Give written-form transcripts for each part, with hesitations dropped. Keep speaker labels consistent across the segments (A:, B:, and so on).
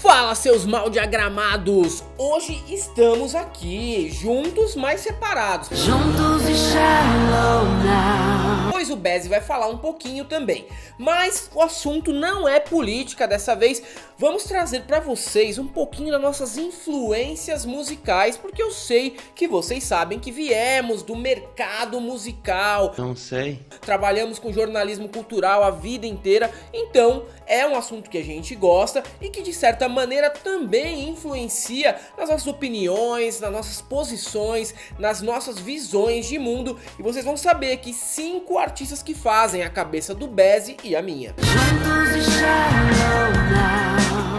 A: Fala, seus mal diagramados! Hoje estamos aqui, juntos mas separados.
B: Juntos e Shallow Now.
A: Pois o Bezzy vai falar um pouquinho também. Mas o assunto não é política dessa vez. Vamos trazer para vocês um pouquinho das nossas influências musicais, porque eu sei que vocês sabem que viemos do mercado musical.
C: Não sei.
A: Trabalhamos com jornalismo cultural a vida inteira, então é um assunto que a gente gosta e que de certa maneira também influencia nas nossas opiniões, nas nossas posições, nas nossas visões de mundo. E vocês vão saber que 5 artistas que fazem a cabeça do Bezzy e a minha.
B: Juntos e Shallow Now.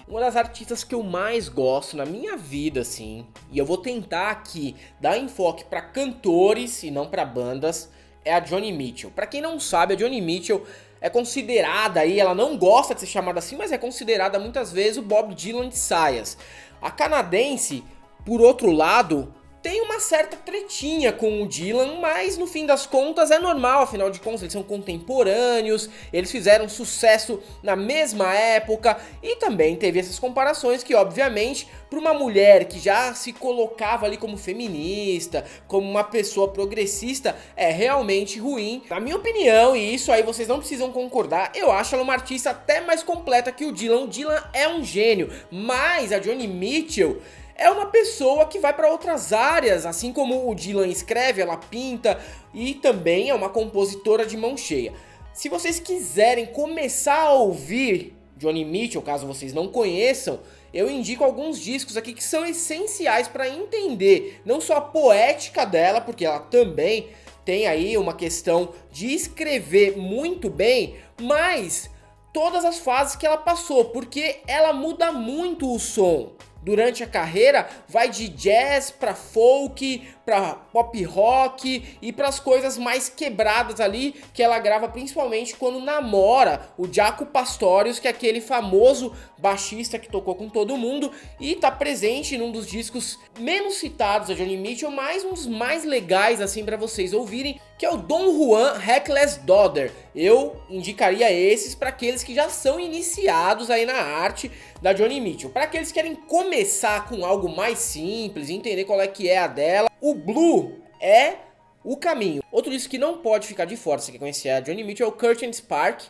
A: Uma das artistas que eu mais gosto na minha vida, assim, e eu vou tentar aqui dar enfoque para cantores e não para bandas, é a Joni Mitchell. Para quem não sabe, a Joni Mitchell é considerada aí, ela não gosta de ser chamada assim, mas é considerada muitas vezes o Bob Dylan de saias. A canadense, por outro lado, tem uma certa tretinha com o Dylan, mas no fim das contas é normal, afinal de contas eles são contemporâneos, eles fizeram sucesso na mesma época e também teve essas comparações que obviamente para uma mulher que já se colocava ali como feminista, como uma pessoa progressista, é realmente ruim. Na minha opinião, e isso aí vocês não precisam concordar, eu acho ela uma artista até mais completa que o Dylan. O Dylan é um gênio, mas a Joni Mitchell é uma pessoa que vai para outras áreas, assim como o Dylan escreve, ela pinta e também é uma compositora de mão cheia. Se vocês quiserem começar a ouvir Joni Mitchell, caso vocês não conheçam, eu indico alguns discos aqui que são essenciais para entender não só a poética dela, porque ela também tem aí uma questão de escrever muito bem, mas todas as fases que ela passou, porque ela muda muito o som. Durante a carreira, vai de jazz pra folk, pra pop rock e pras coisas mais quebradas ali que ela grava principalmente quando namora o Jaco Pastorius, que é aquele famoso baixista que tocou com todo mundo e tá presente num dos discos menos citados da Joni Mitchell, mas um dos mais legais assim pra vocês ouvirem, que é o Don Juan Reckless Daughter. Eu indicaria esses para aqueles que já são iniciados aí na arte da Joni Mitchell. Para aqueles que querem começar com algo mais simples, entender qual é que é a dela, o Blue é o caminho. Outro disco que não pode ficar de fora, se você quer conhecer a Joni Mitchell, é o Curtain Spark.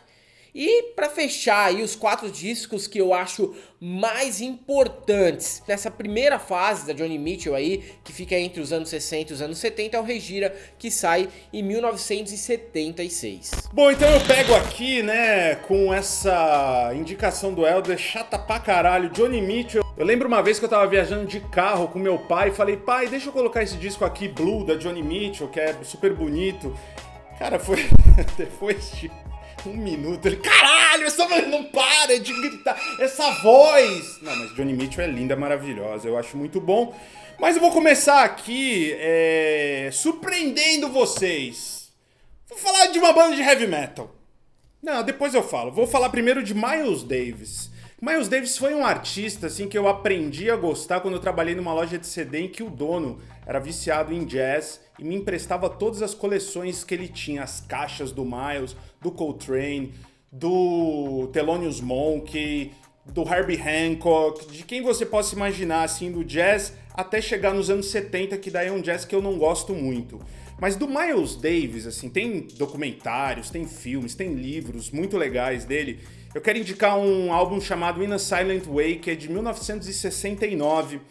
A: E para fechar aí os 4 discos que eu acho mais importantes nessa primeira fase da Joni Mitchell aí, que fica entre os anos 60 e os anos 70, é o Regira, que sai em 1976.
D: Bom, então eu pego aqui, né, com essa indicação do Helder, chata pra caralho, Joni Mitchell. Eu lembro uma vez que eu tava viajando de carro com meu pai e falei, pai, deixa eu colocar esse disco aqui, Blue, da Joni Mitchell, que é super bonito. Cara, foi depois de 1 minuto, ele, caralho, essa voz não para de gritar, essa voz! Não, mas Joni Mitchell é linda, maravilhosa, eu acho muito bom. Mas eu vou começar aqui surpreendendo vocês. Vou falar de uma banda de heavy metal. Não, depois eu falo. Vou falar primeiro de Miles Davis. Miles Davis foi um artista assim que eu aprendi a gostar quando eu trabalhei numa loja de CD em que o dono era viciado em jazz e me emprestava todas as coleções que ele tinha, as caixas do Miles, do Coltrane, do Thelonious Monk, do Herbie Hancock, de quem você possa imaginar assim do jazz até chegar nos anos 70, que daí é um jazz que eu não gosto muito. Mas do Miles Davis, assim, tem documentários, tem filmes, tem livros muito legais dele. Eu quero indicar um álbum chamado In a Silent Way, que é de 1969,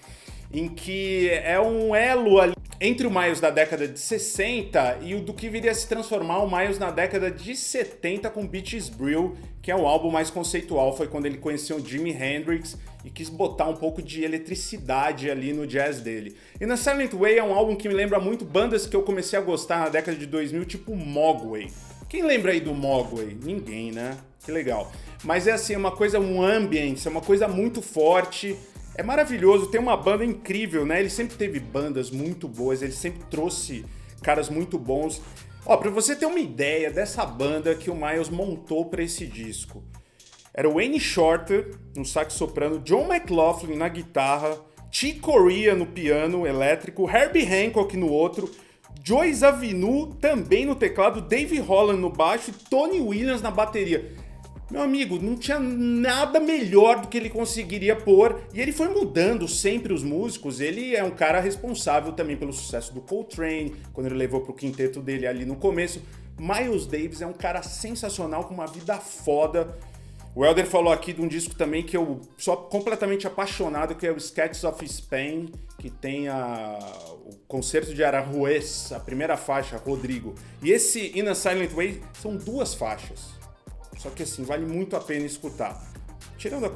D: em que é um elo ali entre o Miles da década de 60 e o do que viria a se transformar o Miles na década de 70 com Beaches Brew, que é o álbum mais conceitual, foi quando ele conheceu o Jimi Hendrix e quis botar um pouco de eletricidade ali no jazz dele. E na Silent Way é um álbum que me lembra muito bandas que eu comecei a gostar na década de 2000, tipo Mogwai. Quem lembra aí do Mogwai? Ninguém, né? Que legal. Mas é assim, é uma coisa, um ambiente, é uma coisa muito forte. É maravilhoso, tem uma banda incrível, né? Ele sempre teve bandas muito boas, ele sempre trouxe caras muito bons. Ó, pra você ter uma ideia dessa banda que o Miles montou pra esse disco. Era o Wayne Shorter no sax soprano, John McLaughlin na guitarra, Chick Corea no piano elétrico, Herbie Hancock no outro, Joy Zawinul também no teclado, Dave Holland no baixo e Tony Williams na bateria. Meu amigo, não tinha nada melhor do que ele conseguiria pôr, e ele foi mudando sempre os músicos. Ele é um cara responsável também pelo sucesso do Coltrane, quando ele levou pro quinteto dele ali no começo. Miles Davis é um cara sensacional, com uma vida foda. O Helder falou aqui de um disco também que eu sou completamente apaixonado, que é o Sketches of Spain, que tem o Concerto de Aranjuez, a primeira faixa, Rodrigo. E esse In a Silent Way são 2 faixas. Só que assim, vale muito a pena escutar. Tirando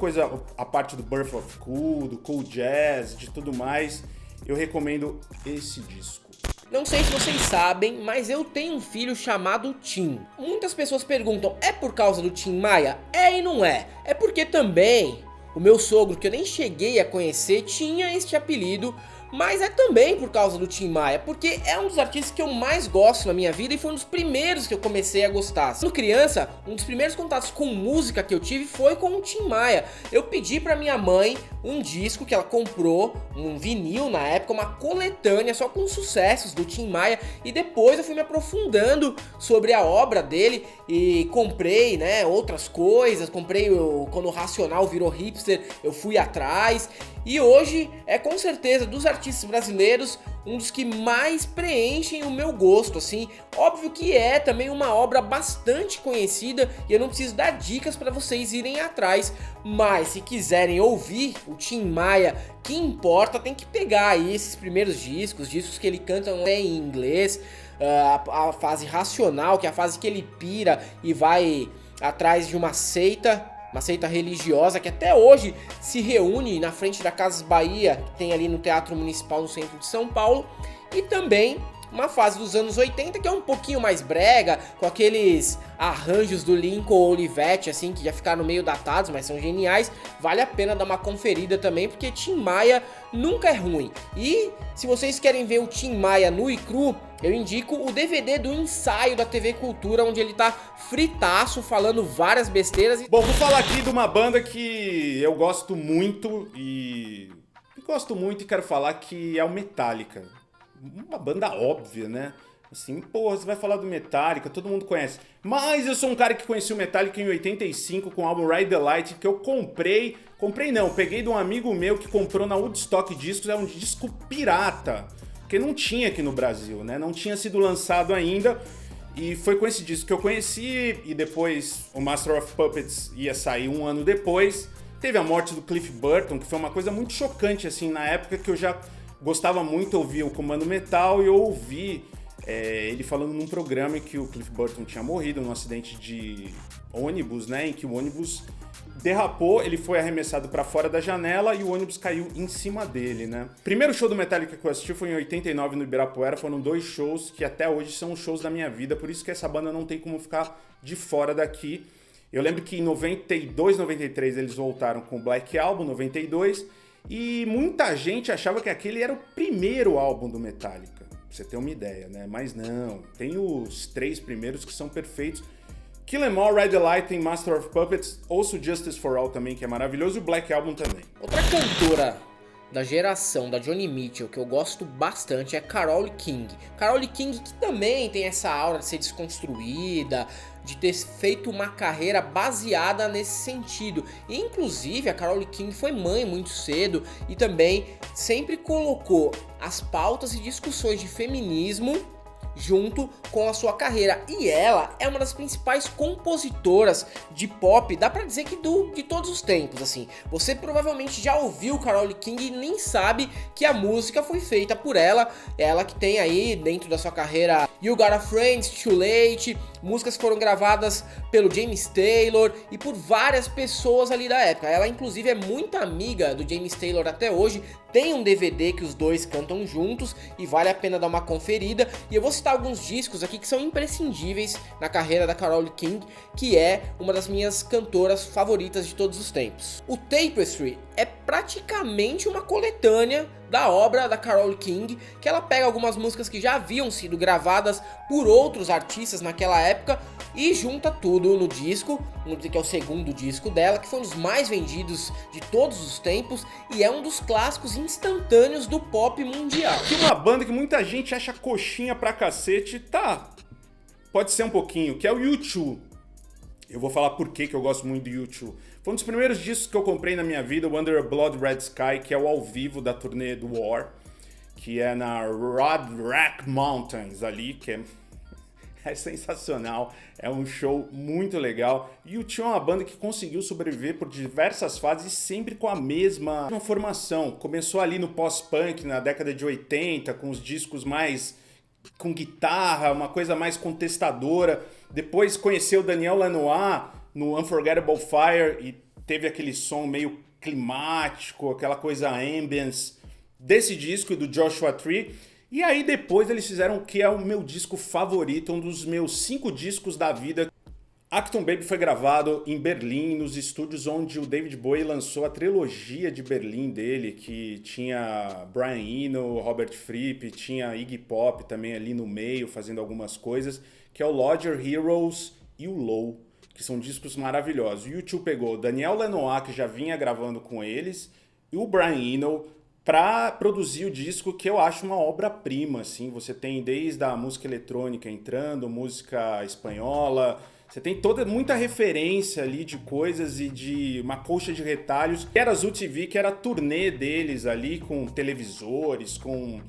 D: a parte do Birth of Cool, do Cool Jazz, de tudo mais, eu recomendo esse disco.
A: Não sei se vocês sabem, mas eu tenho um filho chamado Tim. Muitas pessoas perguntam, é por causa do Tim Maia? É e não é. É porque também o meu sogro, que eu nem cheguei a conhecer, tinha este apelido, mas é também por causa do Tim Maia, porque é um dos artistas que eu mais gosto na minha vida e foi um dos primeiros que eu comecei a gostar. Quando criança, um dos primeiros contatos com música que eu tive foi com o Tim Maia. Eu pedi pra minha mãe um disco que ela comprou, um vinil na época, uma coletânea só com sucessos do Tim Maia, e depois eu fui me aprofundando sobre a obra dele e comprei, né, outras coisas, quando o Racional virou hipster, eu fui atrás. E hoje é com certeza dos artistas brasileiros um dos que mais preenchem o meu gosto, assim. Óbvio que é também uma obra bastante conhecida e eu não preciso dar dicas para vocês irem atrás, mas se quiserem ouvir o Tim Maia, que importa, tem que pegar aí esses primeiros discos que ele canta até em inglês, a fase Racional, que é a fase que ele pira e vai atrás de uma seita religiosa que até hoje se reúne na frente da Casas Bahia, que tem ali no Teatro Municipal no centro de São Paulo, e também uma fase dos anos 80 que é um pouquinho mais brega, com aqueles arranjos do Lincoln Olivetti, assim, que já ficaram meio datados, mas são geniais. Vale a pena dar uma conferida também, porque Tim Maia nunca é ruim. E se vocês querem ver o Tim Maia nu e cru, eu indico o DVD do ensaio da TV Cultura, onde ele tá fritaço, falando várias besteiras.
D: Bom, vou falar aqui de uma banda que eu gosto muito e quero falar, que é o Metallica. Uma banda óbvia, né? Assim, pô, você vai falar do Metallica, todo mundo conhece. Mas eu sou um cara que conheci o Metallica em 85 com o álbum Ride the Light, que eu peguei de um amigo meu que comprou na Woodstock Discos, é um disco pirata, porque não tinha aqui no Brasil, né? Não tinha sido lançado ainda, e foi com esse disco que eu conheci, e depois o Master of Puppets ia sair um ano depois. Teve a morte do Cliff Burton, que foi uma coisa muito chocante, assim, na época que eu já gostava muito de ouvir o Comando Metal, e eu ouvi ele falando num programa em que o Cliff Burton tinha morrido num acidente de ônibus, né, em que o ônibus derrapou, ele foi arremessado para fora da janela e o ônibus caiu em cima dele, né. Primeiro show do Metallica que eu assisti foi em 89 no Ibirapuera, foram 2 shows que até hoje são os shows da minha vida, por isso que essa banda não tem como ficar de fora daqui. Eu lembro que em 92, 93 eles voltaram com o Black Album, 92, e muita gente achava que aquele era o primeiro álbum do Metallica, pra você ter uma ideia, né? Mas não, tem os 3 primeiros que são perfeitos. Kill 'Em All, Ride the Light, tem Master of Puppets, ouço Justice for All também, que é maravilhoso, e o Black Album também.
A: Outra cantora da geração da Joni Mitchell que eu gosto bastante é Carole King. Carole King, que também tem essa aura de ser desconstruída, de ter feito uma carreira baseada nesse sentido. E, inclusive, a Carole King foi mãe muito cedo e também sempre colocou as pautas e discussões de feminismo junto com a sua carreira, e ela é uma das principais compositoras de pop, dá pra dizer que de todos os tempos, assim. Você provavelmente já ouviu Carole King e nem sabe que a música foi feita por ela, ela que tem aí dentro da sua carreira You Got a Friend, Too Late, músicas que foram gravadas pelo James Taylor e por várias pessoas ali da época. Ela inclusive é muito amiga do James Taylor até hoje, tem um DVD que os dois cantam juntos e vale a pena dar uma conferida. E eu vou citar alguns discos aqui que são imprescindíveis na carreira da Carole King, que é uma das minhas cantoras favoritas de todos os tempos. O Tapestry é praticamente uma coletânea da obra da Carole King, que ela pega algumas músicas que já haviam sido gravadas por outros artistas naquela época e junta tudo no disco, que é o segundo disco dela, que foi um dos mais vendidos de todos os tempos e é um dos clássicos instantâneos do pop mundial.
D: Que uma banda que muita gente acha coxinha pra cacete, tá, pode ser um pouquinho, que é o U2. Eu vou falar por que eu gosto muito do U2. Foi um dos primeiros discos que eu comprei na minha vida, o Under a Blood Red Sky, que é o ao vivo da turnê do War, que é na Rod Rack Mountains ali, que é sensacional, é um show muito legal. E o U2 é uma banda que conseguiu sobreviver por diversas fases, sempre com a mesma formação. Começou ali no pós-punk, na década de 80, com os discos mais com guitarra, uma coisa mais contestadora. Depois conheceu o Daniel Lanois no Unforgettable Fire e teve aquele som meio climático, aquela coisa ambience desse disco e do Joshua Tree. E aí depois eles fizeram o que é o meu disco favorito, um dos meus 5 discos da vida. Achtung Baby foi gravado em Berlim, nos estúdios onde o David Bowie lançou a trilogia de Berlim dele, que tinha Brian Eno, Robert Fripp, tinha Iggy Pop também ali no meio, fazendo algumas coisas, que é o Lodger Heroes e o Low, que são discos maravilhosos. O U2 pegou o Daniel Lanois, que já vinha gravando com eles, e o Brian Eno, para produzir o disco, que eu acho uma obra-prima, assim. Você tem desde a música eletrônica entrando, música espanhola, você tem muita referência ali de coisas e de uma colcha de retalhos. Que era a Zoo TV, que era a turnê deles ali, com televisores, com...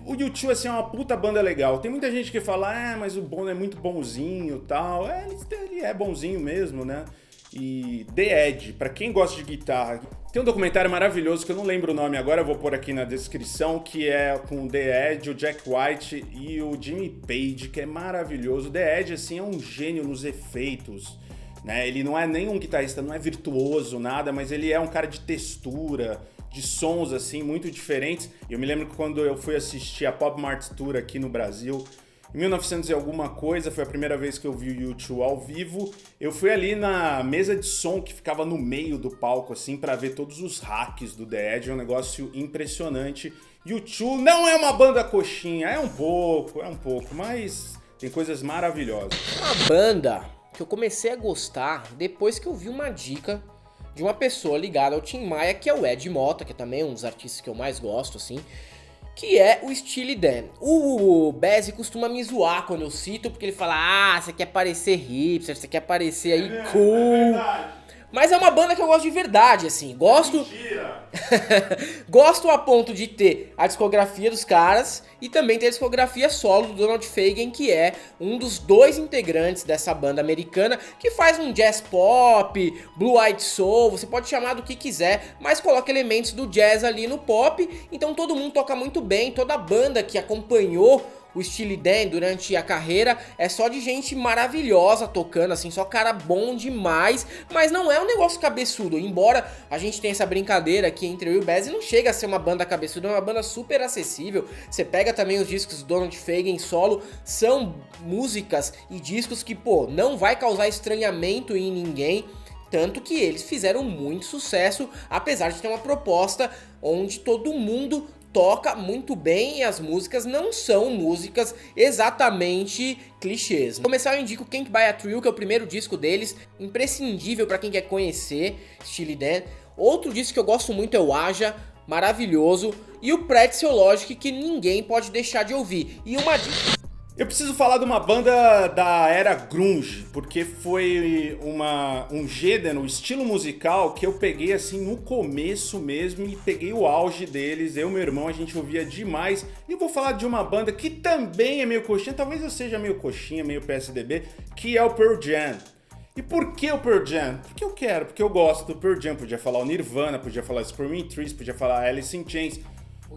D: O U2 assim, é uma puta banda legal. Tem muita gente que fala, mas o Bono é muito bonzinho e tal. Ele é bonzinho mesmo, né? E The Edge, pra quem gosta de guitarra, tem um documentário maravilhoso que eu não lembro o nome agora, eu vou pôr aqui na descrição, que é com o The Edge, o Jack White e o Jimmy Page, que é maravilhoso. O The Edge, assim, é um gênio nos efeitos, né? Ele não é nem um guitarrista, não é virtuoso, nada, mas ele é um cara de textura, de sons, assim, muito diferentes. Eu me lembro que quando eu fui assistir a Pop Mart Tour aqui no Brasil, em 1900 e alguma coisa, foi a primeira vez que eu vi o U2 ao vivo. Eu fui ali na mesa de som que ficava no meio do palco, assim, pra ver todos os hacks do The Edge. É um negócio impressionante. U2 não é uma banda coxinha, é um pouco, mas tem coisas maravilhosas.
A: Uma banda que eu comecei a gostar depois que eu vi uma dica de uma pessoa ligada ao Tim Maia, que é o Ed Mota, que é também um dos artistas que eu mais gosto, assim, que é o Steely Dan. O Bezzy costuma me zoar quando eu cito, porque ele fala, você quer parecer hipster, você quer parecer aí cool. Mas é uma banda que eu gosto de verdade, assim, gosto... Gosto a ponto de ter a discografia dos caras e também ter a discografia solo do Donald Fagen, que é um dos 2 integrantes dessa banda americana, que faz um jazz pop, blue-eyed soul, você pode chamar do que quiser, mas coloca elementos do jazz ali no pop, então todo mundo toca muito bem, toda a banda que acompanhou o Steely Dan durante a carreira é só de gente maravilhosa tocando, assim, só cara bom demais, mas não é um negócio cabeçudo, embora a gente tenha essa brincadeira aqui entre eu e o Bezzy, não chega a ser uma banda cabeçuda, é uma banda super acessível. Você pega também os discos do Donald Fagen solo, são músicas e discos que, não vai causar estranhamento em ninguém, tanto que eles fizeram muito sucesso, apesar de ter uma proposta onde todo mundo toca muito bem e as músicas não são músicas exatamente clichês. Pra começar, eu indico Can't Buy a Thrill, que é o primeiro disco deles, imprescindível pra quem quer conhecer Steely Dan. Outro disco que eu gosto muito é o Aja, maravilhoso, e o Pretzel Logic, que ninguém pode deixar de ouvir. E uma dica...
D: Eu preciso falar de uma banda da era grunge, porque foi um gênero, um estilo musical que eu peguei assim no começo mesmo e peguei o auge deles. Eu e meu irmão, a gente ouvia demais. E eu vou falar de uma banda que também é meio coxinha, talvez eu seja meio coxinha, meio PSDB, que é o Pearl Jam. E por que o Pearl Jam? Porque eu quero, porque eu gosto do Pearl Jam. Podia falar o Nirvana, podia falar Screaming Trees, podia falar Alice in Chains,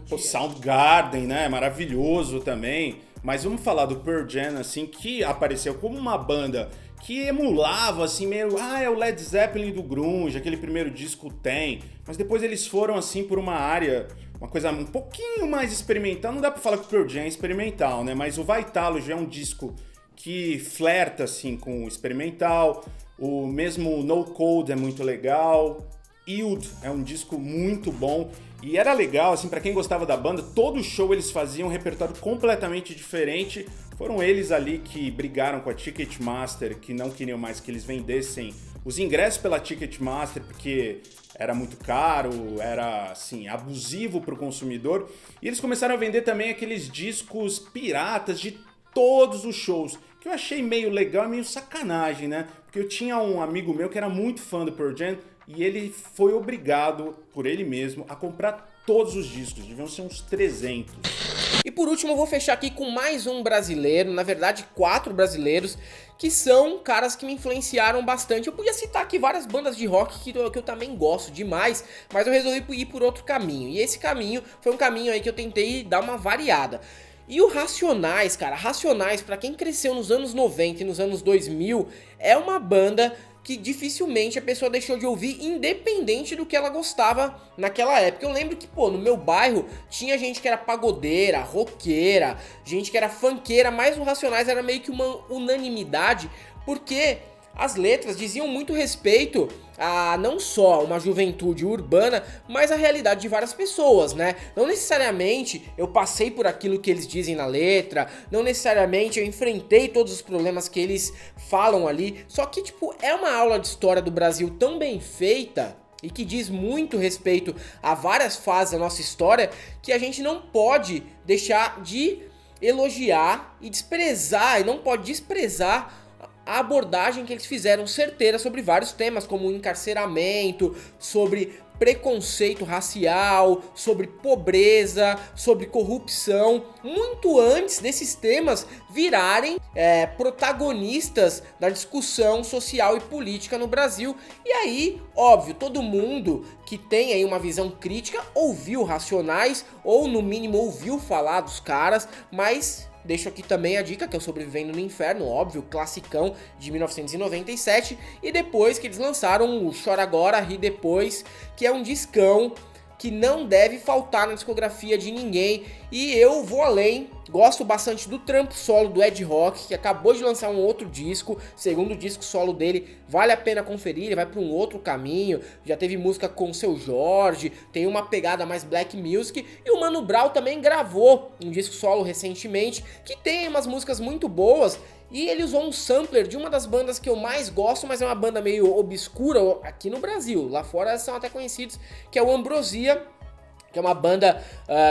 D: o Soundgarden, né? Maravilhoso também. Mas vamos falar do Pearl Jam, assim, que apareceu como uma banda que emulava, assim, meio... é o Led Zeppelin do grunge, aquele primeiro disco tem. Mas depois eles foram, assim, por uma área, uma coisa um pouquinho mais experimental. Não dá pra falar que o Pearl Jam é experimental, né? Mas o Vai Talo já é um disco que flerta, assim, com o experimental. O mesmo No Code é muito legal. Yield é um disco muito bom. E era legal, assim, pra quem gostava da banda, todo show eles faziam um repertório completamente diferente. Foram eles ali que brigaram com a Ticketmaster, que não queriam mais que eles vendessem os ingressos pela Ticketmaster, porque era muito caro, era, assim, abusivo pro consumidor. E eles começaram a vender também aqueles discos piratas de todos os shows, que eu achei meio legal e meio sacanagem, né? Porque eu tinha um amigo meu que era muito fã do Pearl Jam, e ele foi obrigado, por ele mesmo, a comprar todos os discos, deviam ser uns 300.
A: E por último eu vou fechar aqui com mais um brasileiro, na verdade 4 brasileiros, que são caras que me influenciaram bastante. Eu podia citar aqui várias bandas de rock que eu também gosto demais, mas eu resolvi ir por outro caminho. E esse caminho foi um caminho aí que eu tentei dar uma variada. E o Racionais, cara, Racionais, pra quem cresceu nos anos 90 e nos anos 2000, é uma banda que dificilmente a pessoa deixou de ouvir, independente do que ela gostava naquela época. Eu lembro que, pô, no meu bairro tinha gente que era pagodeira, roqueira, gente que era funkeira, mas o Racionais era meio que uma unanimidade, porque as letras diziam muito respeito a não só uma juventude urbana, mas a realidade de várias pessoas, né? Não necessariamente eu passei por aquilo que eles dizem na letra, não necessariamente eu enfrentei todos os problemas que eles falam ali, só que, tipo, é uma aula de história do Brasil tão bem feita e que diz muito respeito a várias fases da nossa história, que a gente não pode deixar de elogiar e desprezar, e não pode desprezar a abordagem que eles fizeram certeira sobre vários temas, como o encarceramento, sobre preconceito racial, sobre pobreza, sobre corrupção, muito antes desses temas virarem protagonistas da discussão social e política no Brasil. E aí, óbvio, todo mundo que tem aí uma visão crítica ouviu Racionais, ou no mínimo ouviu falar dos caras, mas deixo aqui também a dica que é o Sobrevivendo no Inferno, óbvio, classicão de 1997, e depois que eles lançaram o Chora Agora, Ri Depois, que é um discão que não deve faltar na discografia de ninguém. E eu vou além, gosto bastante do trampo solo do Ed Rock, que acabou de lançar um outro disco, segundo disco solo dele, vale a pena conferir, ele vai para um outro caminho, já teve música com o Seu Jorge, tem uma pegada mais black music, e o Mano Brown também gravou um disco solo recentemente, que tem umas músicas muito boas, e ele usou um sampler de uma das bandas que eu mais gosto, mas é uma banda meio obscura aqui no Brasil, lá fora são até conhecidos, que é o Ambrosia, que é uma banda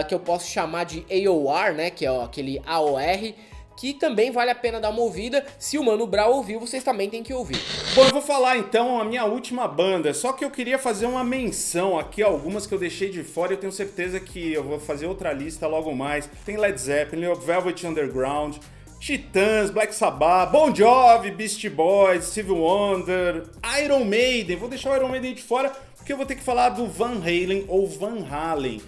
A: que eu posso chamar de AOR, né, que é aquele AOR, que também vale a pena dar uma ouvida. Se o Mano Brown ouviu, vocês também têm que ouvir.
D: Bom, eu vou falar então a minha última banda, só que eu queria fazer uma menção aqui, algumas que eu deixei de fora, e eu tenho certeza que eu vou fazer outra lista logo mais. Tem Led Zeppelin, Velvet Underground, Titãs, Black Sabbath, Bon Jovi, Beastie Boys, Stevie Wonder, Iron Maiden. Vou deixar o Iron Maiden de fora porque eu vou ter que falar do Van Halen ou Van Halen.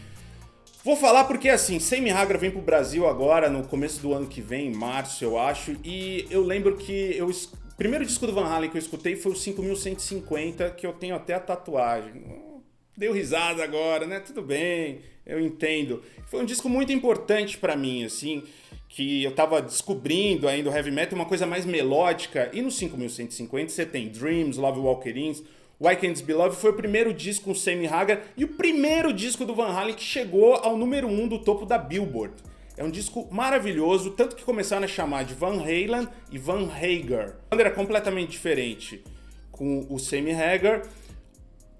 D: Vou falar porque, assim, Sammy Hagar vem pro Brasil agora, no começo do ano que vem, em março, eu acho, e eu lembro que o primeiro disco do Van Halen que eu escutei foi o 5150, que eu tenho até a tatuagem. Deu risada agora, né? Tudo bem, eu entendo. Foi um disco muito importante pra mim, assim, que eu tava descobrindo ainda o heavy metal, uma coisa mais melódica, e no 5150 você tem Dreams, Love Walker-Ins, Why Can't Be Love, foi o primeiro disco com o Sammy Hagar e o primeiro disco do Van Halen que chegou ao número 1 do topo da Billboard. É um disco maravilhoso, tanto que começaram a chamar de Van Halen e Van Hagar. A banda era completamente diferente com o Sammy Hagar.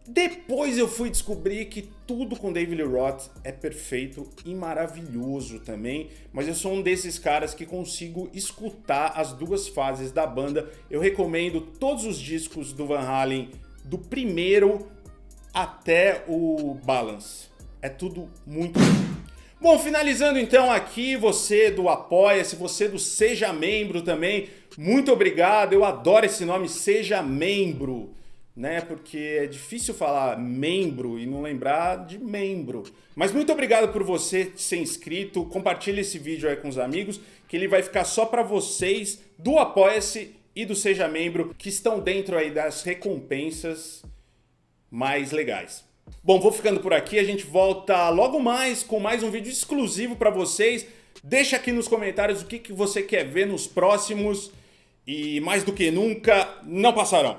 D: Depois eu fui descobrir que tudo com David Lee Roth é perfeito e maravilhoso também, mas eu sou um desses caras que consigo escutar as duas fases da banda. Eu recomendo todos os discos do Van Halen, do primeiro até o Balance. É tudo muito bom. Bom, finalizando então aqui, você do Apoia-se, você do Seja Membro também, muito obrigado, eu adoro esse nome, Seja Membro, né? Porque é difícil falar membro e não lembrar de membro. Mas muito obrigado por você ser inscrito, compartilhe esse vídeo aí com os amigos, que ele vai ficar só para vocês do Apoia-se e do Seja Membro, que estão dentro aí das recompensas mais legais. Bom, vou ficando por aqui, a gente volta logo mais com mais um vídeo exclusivo para vocês. Deixa aqui nos comentários o que você quer ver nos próximos e mais do que nunca, não passarão.